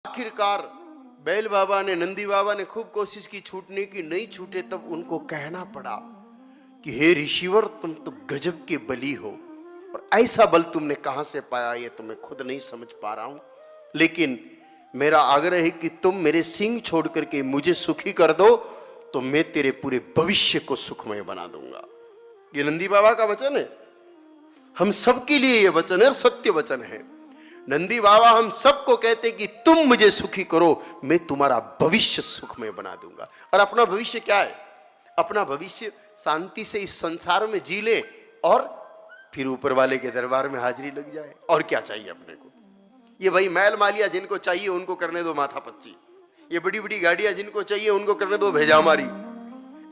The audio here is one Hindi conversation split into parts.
आखिरकार बैल बाबा ने, नंदी बाबा ने खूब कोशिश की छूटने की, नहीं छूटे। तब उनको कहना पड़ा कि हे ऋषिवर, तुम तो गजब के बली हो, और ऐसा बल तुमने कहां से पाया ये तो मैं खुद नहीं समझ पा रहा हूं, लेकिन मेरा आग्रह है कि तुम मेरे सिंह छोड़ करके मुझे सुखी कर दो, तो मैं तेरे पूरे भविष्य को सुखमय बना दूंगा। ये नंदी बाबा का वचन है, हम सबके लिए ये वचन है और सत्य वचन है। नंदी बाबा हम सबको कहते कि तुम मुझे सुखी करो, मैं तुम्हारा भविष्य सुखमय बना दूंगा। और अपना भविष्य क्या है? अपना भविष्य शांति से इस संसार में जी ले और फिर ऊपर वाले के दरबार में हाजिरी लग जाए। और क्या चाहिए अपने को? ये भाई महल मालिया जिनको चाहिए उनको करने दो माथा पच्ची, ये बड़ी बड़ी गाड़ियां जिनको चाहिए उनको करने दो भेजामारी,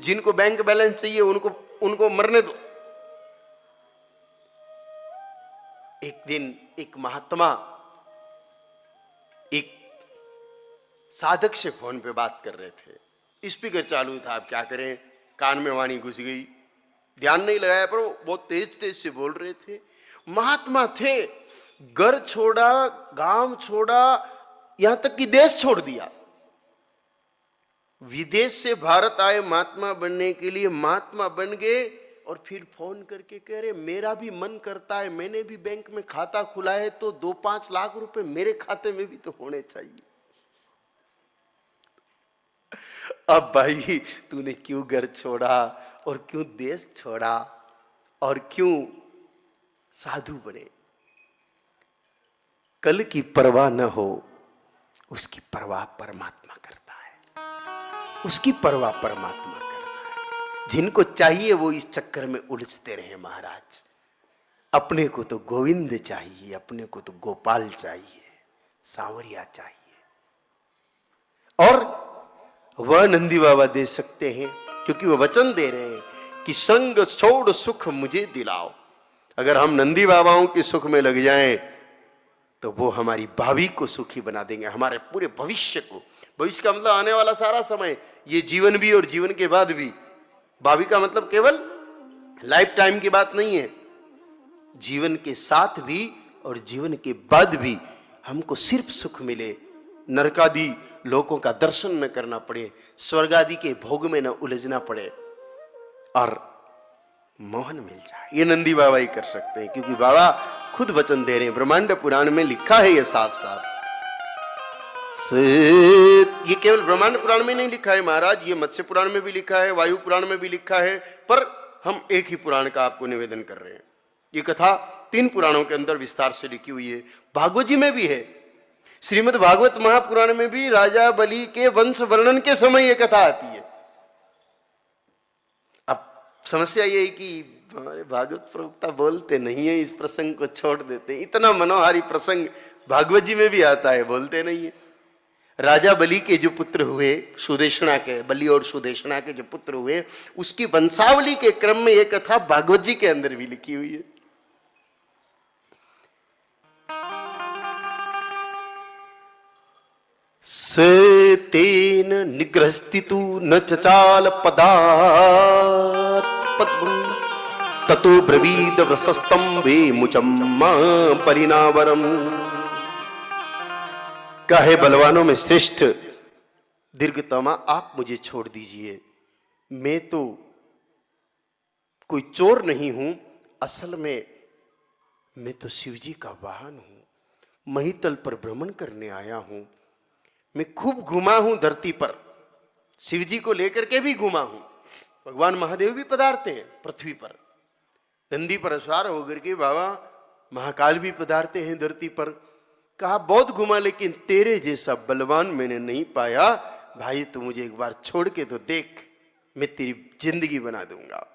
जिनको बैंक बैलेंस चाहिए उनको मरने दो। एक दिन एक महात्मा एक साधक से फोन पे बात कर रहे थे, स्पीकर चालू था, अब क्या करें, कान में वाणी घुस गई, ध्यान नहीं लगाया, पर वो बहुत तेज तेज से बोल रहे थे। महात्मा थे, घर छोड़ा, गांव छोड़ा, यहां तक कि देश छोड़ दिया। विदेश से भारत आए महात्मा बनने के लिए, महात्मा बन गए और फिर फोन करके कह रहे मेरा भी मन करता है, मैंने भी बैंक में खाता खुला है, तो 2-5 लाख रुपए मेरे खाते में भी तो होने चाहिए। अब भाई तूने क्यों घर छोड़ा और क्यों देश छोड़ा और क्यों साधु बने? कल की परवाह न हो, उसकी परवाह परमात्मा करता है, उसकी परवाह परमात्मा करता है। जिनको चाहिए वो इस चक्कर में उलझते रहे महाराज। अपने को तो गोविंद चाहिए, अपने को तो गोपाल चाहिए, सांवरिया चाहिए, और वह नंदी बाबा दे सकते हैं, क्योंकि वह वचन दे रहे हैं कि संग छोड़ सुख मुझे दिलाओ। अगर हम नंदी बाबाओं के सुख में लग जाएं तो वो हमारी भावी को सुखी बना देंगे, हमारे पूरे भविष्य को। भविष्य का मतलब आने वाला सारा समय, ये जीवन भी और जीवन के बाद भी। भावी का मतलब केवल लाइफ टाइम की बात नहीं है, जीवन के साथ भी और जीवन के बाद भी हमको सिर्फ सुख मिले, नरकादि लोगों का दर्शन न करना पड़े, स्वर्ग आदि के भोग में न उलझना पड़े और मोहन मिल जाए। ये नंदी बाबा ही कर सकते हैं, क्योंकि बाबा खुद वचन दे रहे हैं। ब्रह्मांड पुराण में लिखा है ये साफ साफ। ये केवल ब्रह्मांड पुराण में नहीं लिखा है महाराज, ये मत्स्य पुराण में भी लिखा है, वायु पुराण में भी लिखा है, पर हम एक ही पुराण का आपको निवेदन कर रहे हैं। ये कथा 3 पुराणों के अंदर विस्तार से लिखी हुई है, भागवत जी में भी है, श्रीमद् भागवत महापुराण में भी राजा बलि के वंश वर्णन के समय यह कथा आती है। अब समस्या यह है कि हमारे भागवत प्रवक्ता बोलते नहीं है, इस प्रसंग को छोड़ देते। इतना मनोहारी प्रसंग भागवत जी में भी आता है, बोलते नहीं है। राजा बलि के जो पुत्र हुए, सुदेशना के, बलि और सुदेशना के जो पुत्र हुए, उसकी वंशावली के क्रम में यह कथा भागवत जी के अंदर भी लिखी हुई है। से तेन निग्रहस्तितु न चचाल पदात् ततो ब्रवीद वसस्तम वे मुचम्मा परिणावरम। कहे बलवानों में श्रेष्ठ दीर्घतमा, आप मुझे छोड़ दीजिए, मैं तो कोई चोर नहीं हूं, असल में मैं तो शिवजी का वाहन हूं, महितल पर भ्रमण करने आया हूं, मैं खूब घुमा हूं धरती पर, शिवजी को लेकर के भी घुमा हूं, भगवान महादेव भी पधारते हैं पृथ्वी पर, नंदी पर सवार होकर के बाबा महाकाल भी पधारते हैं धरती पर। कहा बहुत घुमा, लेकिन तेरे जैसा बलवान मैंने नहीं पाया, भाई तू मुझे एक बार छोड़ के तो देख, मैं तेरी जिंदगी बना दूंगा।